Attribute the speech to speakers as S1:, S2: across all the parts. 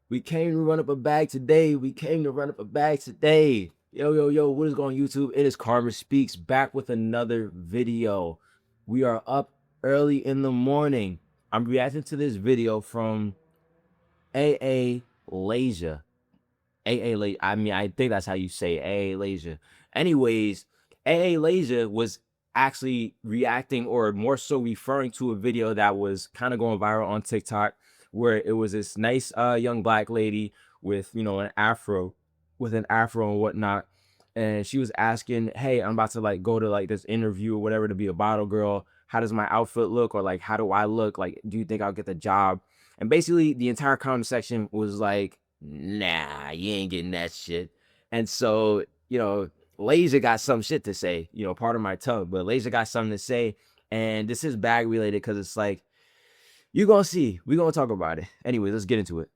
S1: We came to run up a bag today. We came to run up a bag today. Yo, yo, yo, what is going on YouTube? It is Karma Speaks back with another video. We are up early in the morning. I'm reacting to this video from AA Lasia. AA Lasia. I mean, I think that's how you say AA Lasia. Anyways, AA Lasia was actually reacting or more so referring to a video that was kind of going viral on TikTok where it was this nice young black lady with an afro and whatnot, and she was asking, hey, I'm about to like go to like this interview or whatever to be a bottle girl. How does my outfit look, or like how do I look? Like, do you think I'll get the job? And basically the entire comment section was like, nah, you ain't getting that shit. And so, Laser got some shit to say, part of my tongue, but Laser got something to say. And this is bag related because it's like, you're gonna see, we're gonna talk about it. Anyway, let's get into it.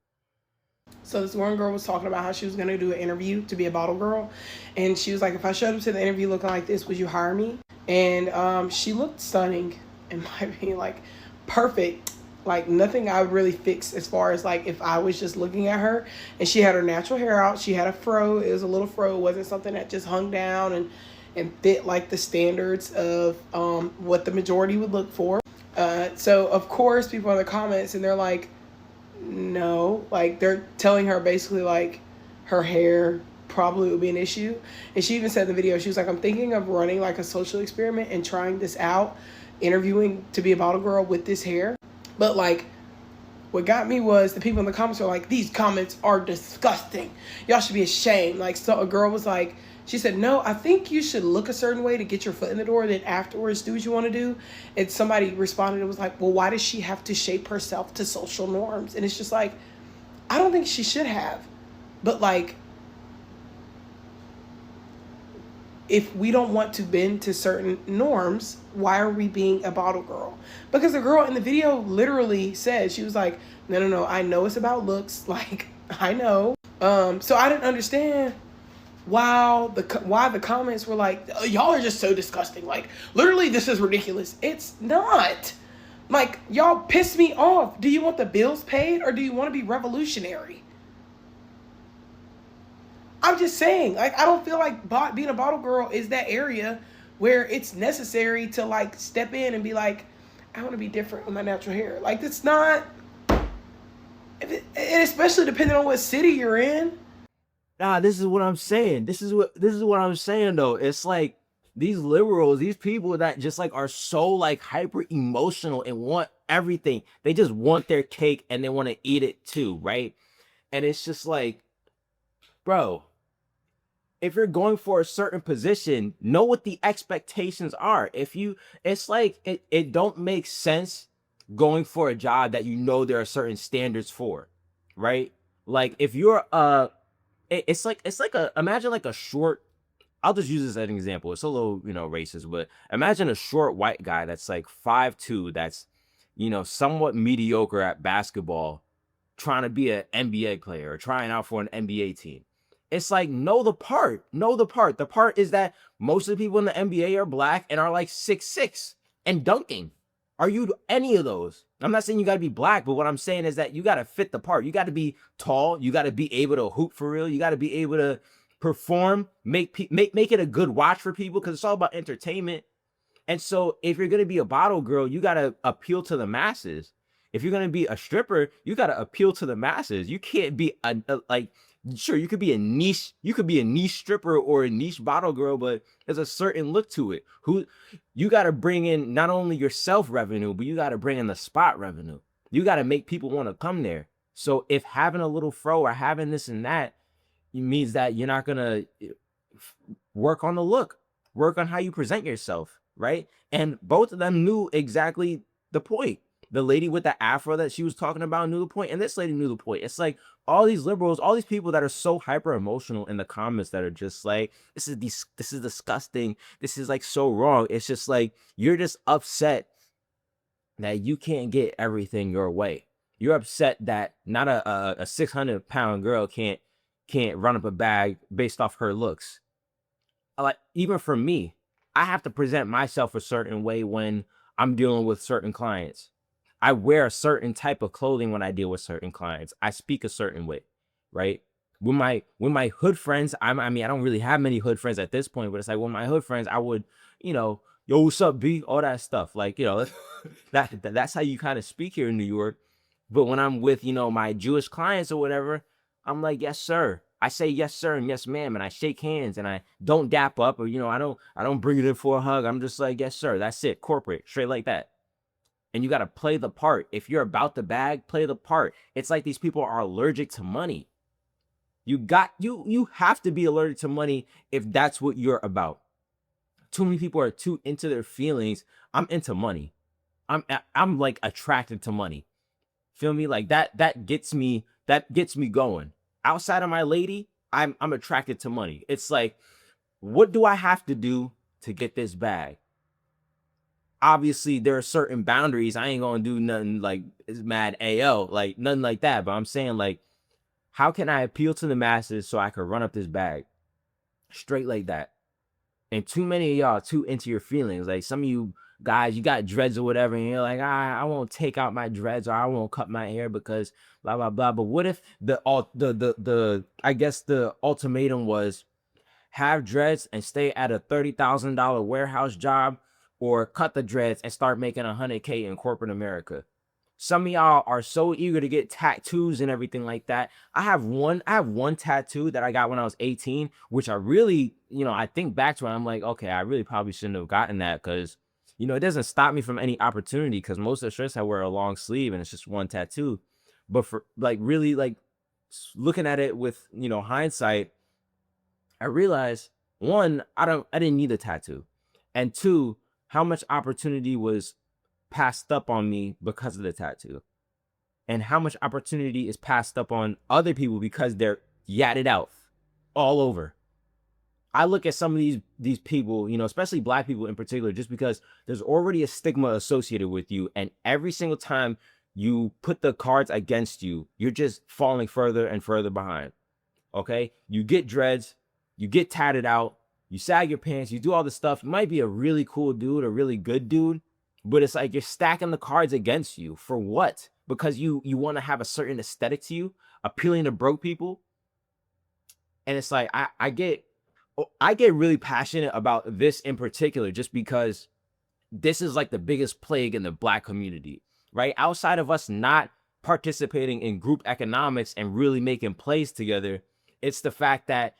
S2: So this one girl was talking about how she was gonna do an interview to be a bottle girl, and she was like, "If I showed up to the interview looking like this, would you hire me?" And she looked stunning, in my opinion, like perfect, like nothing I would really fix as far as like if I was just looking at her. And she had her natural hair out. She had a fro. It was a little fro. It wasn't something that just hung down and fit like the standards of what the majority would look for. So of course people in the comments and they're like, no, like they're telling her basically like her hair probably would be an issue. And she even said in the video, she was like, I'm thinking of running like a social experiment and trying this out, interviewing to be a bottle girl with this hair. But like what got me was the people in the comments are like, these comments are disgusting, y'all should be ashamed. Like, so a girl was like, she said, no, I think you should look a certain way to get your foot in the door, then afterwards do what you want to do. And somebody responded, it was like, well, why does she have to shape herself to social norms? And it's just like, I don't think she should have. But like, if we don't want to bend to certain norms, why are we being a bottle girl? Because the girl in the video literally said, she was like, no, no, no, I know it's about looks. Like, I know. So I didn't understand why the comments were like, oh, y'all are just so disgusting. Like, literally, this is ridiculous. It's not. Like, y'all piss me off. Do you want the bills paid or do you want to be revolutionary? I'm just saying, like, I don't feel like being a bottle girl is that area where it's necessary to like step in and be like, I want to be different with my natural hair. Like, it's not, and especially depending on what city you're in.
S1: Nah, this is what I'm saying. This is what I'm saying though. It's like these liberals, these people that just like are so like hyper emotional and want everything. They just want their cake and they want to eat it too, right? And it's just like, bro, if you're going for a certain position, know what the expectations are. If you, it's like it don't make sense going for a job that there are certain standards for, right? Like if you're it's like a, imagine like a short, I'll just use this as an example. It's a little, racist, but imagine a short white guy that's like 5'2", that's, somewhat mediocre at basketball, trying to be an NBA player or trying out for an NBA team. It's like, know the part. Know the part. The part is that most of the people in the NBA are black and are like 6'6" and dunking. Are you any of those? I'm not saying you got to be black, but what I'm saying is that you got to fit the part. You got to be tall. You got to be able to hoop for real. You got to be able to perform, make it a good watch for people, because it's all about entertainment. And so if you're going to be a bottle girl, you got to appeal to the masses. If you're going to be a stripper, you got to appeal to the masses. You can't be like, sure, you could be a niche stripper or a niche bottle girl, but there's a certain look to it. You got to bring in not only yourself revenue, but you got to bring in the spot revenue. You got to make people want to come there. So if having a little fro or having this and that, it means that you're not going to work on the look, work on how you present yourself, right? And both of them knew exactly the point. The lady with the afro that she was talking about knew the point, and this lady knew the point. It's like all these liberals, all these people that are so hyper emotional in the comments that are just like, this is disgusting, this is like so wrong. It's just like, you're just upset that you can't get everything your way. You're upset that not a 600-pound girl can't run up a bag based off her looks. Like, even for me, I have to present myself a certain way when I'm dealing with certain clients. I wear a certain type of clothing when I deal with certain clients. I speak a certain way, right? When my hood friends, I mean, I don't really have many hood friends at this point, but it's like when my hood friends, I would, yo, what's up, B? All that stuff. Like, that's how you kind of speak here in New York. But when I'm with, my Jewish clients or whatever, I'm like, yes, sir. I say yes, sir, and yes, ma'am, and I shake hands and I don't dap up or I don't bring it in for a hug. I'm just like, yes, sir. That's it. Corporate, straight like that. And you got to play the part. If you're about the bag, play the part. It's like these people are allergic to money. You have to be allergic to money if that's what you're about. Too many people are too into their feelings. I'm into money. I'm like attracted to money. Feel me? Like that gets me going. Outside of my lady, I'm attracted to money. It's like, what do I have to do to get this bag? Obviously there are certain boundaries. I ain't gonna do nothing like it's mad AO, like nothing like that. But I'm saying, like, how can I appeal to the masses so I could run up this bag? Straight like that. And too many of y'all too into your feelings. Like some of you guys, you got dreads or whatever, and you're like, I won't take out my dreads or I won't cut my hair because blah blah blah. But what if the I guess the ultimatum was have dreads and stay at a $30,000 warehouse job, or cut the dreads and start making $100K in corporate America? Some of y'all are so eager to get tattoos and everything like that. I have one tattoo that I got when I was 18, which I really, I think back to it, I'm like, okay, I really probably shouldn't have gotten that because, it doesn't stop me from any opportunity because most of the shirts I wear a long sleeve and it's just one tattoo. But for like really like looking at it with, hindsight, I realized, one, I didn't need a tattoo. And two, how much opportunity was passed up on me because of the tattoo, and how much opportunity is passed up on other people because they're yatted out all over. I look at some of these people, especially black people in particular, just because there's already a stigma associated with you, and every single time you put the cards against you, you're just falling further and further behind. Okay, you get dreads, you get tatted out, you sag your pants, you do all this stuff. You might be a really cool dude, a really good dude, but it's like you're stacking the cards against you for what? Because you want to have a certain aesthetic to you, appealing to broke people. And it's like I get really passionate about this in particular just because this is like the biggest plague in the black community, right? Outside of us not participating in group economics and really making plays together, it's the fact that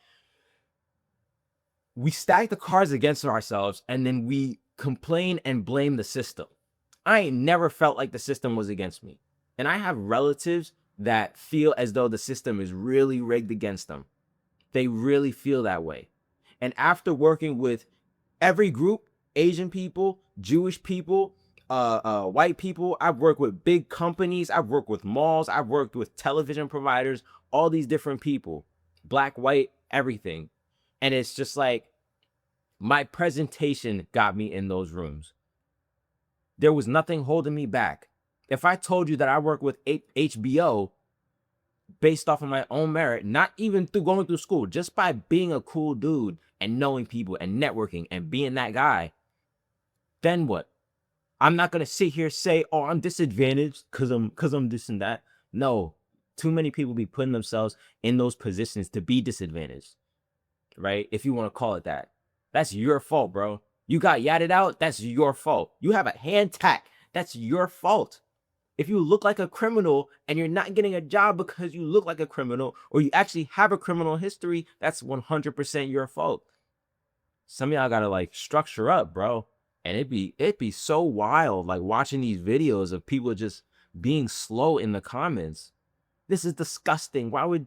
S1: we stack the cards against ourselves and then we complain and blame the system. I ain't never felt like the system was against me. And I have relatives that feel as though the system is really rigged against them. They really feel that way. And after working with every group, Asian people, Jewish people, white people, I've worked with big companies, I've worked with malls, I've worked with television providers, all these different people, black, white, everything. And it's just like my presentation got me in those rooms. There was nothing holding me back. If I told you that I work with HBO based off of my own merit, not even through going through school, just by being a cool dude and knowing people and networking and being that guy, then what? I'm not gonna sit here and say, oh, I'm disadvantaged because I'm this and that. No, too many people be putting themselves in those positions to be disadvantaged, right? If you want to call it that. That's your fault, bro. You got yatted out, that's your fault. You have a hand tack, that's your fault. If you look like a criminal and you're not getting a job because you look like a criminal or you actually have a criminal history, that's 100% your fault. Some of y'all gotta like structure up, bro. And it'd be so wild, like watching these videos of people just being slow in the comments. This is disgusting. Why would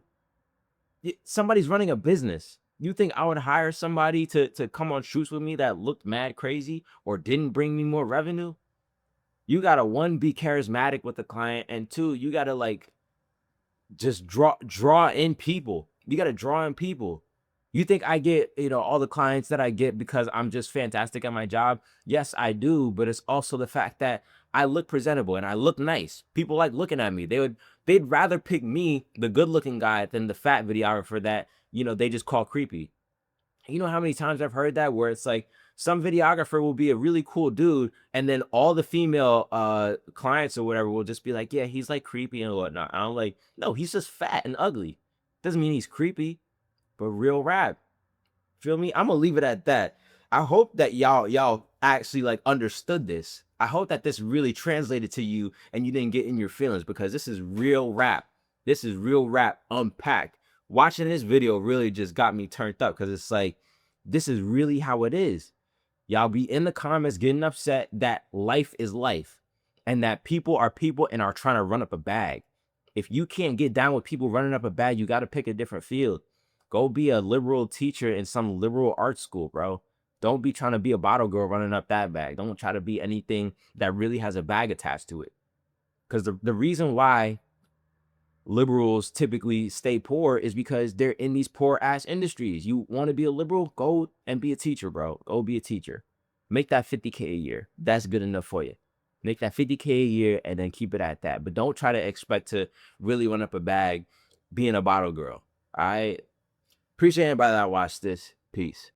S1: somebody's running a business? You think I would hire somebody to come on shoots with me that looked mad crazy or didn't bring me more revenue? You gotta, one, be charismatic with the client, and two, you gotta like just draw in people. You gotta draw in people. You think I get, all the clients that I get because I'm just fantastic at my job? Yes, I do, but it's also the fact that I look presentable and I look nice. People like looking at me. They'd rather pick me, the good-looking guy, than the fat videographer that, they just call creepy. You know how many times I've heard that where it's like Some videographer will be a really cool dude, and then all the female clients or whatever will just be like, yeah, he's like creepy and whatnot. I'm like, no, he's just fat and ugly. Doesn't mean he's creepy, but real rap. Feel me? I'm gonna leave it at that. I hope that y'all actually like understood this. I hope that this really translated to you and you didn't get in your feelings, because this is real rap. This is real rap unpacked. Watching this video really just got me turned up, because it's like, this is really how it is. Y'all be in the comments getting upset that life is life and that people are people and are trying to run up a bag. If you can't get down with people running up a bag, you got to pick a different field. Go be a liberal teacher in some liberal art school, bro. Don't be trying to be a bottle girl running up that bag. Don't try to be anything that really has a bag attached to it. Because the reason why liberals typically stay poor is because they're in these poor ass industries. You want to be a liberal? Go and be a teacher, bro. Go be a teacher. Make that 50K a year. That's good enough for you. Make that 50K a year and then keep it at that. But don't try to expect to really run up a bag being a bottle girl. All right. Appreciate anybody that watched this. Peace.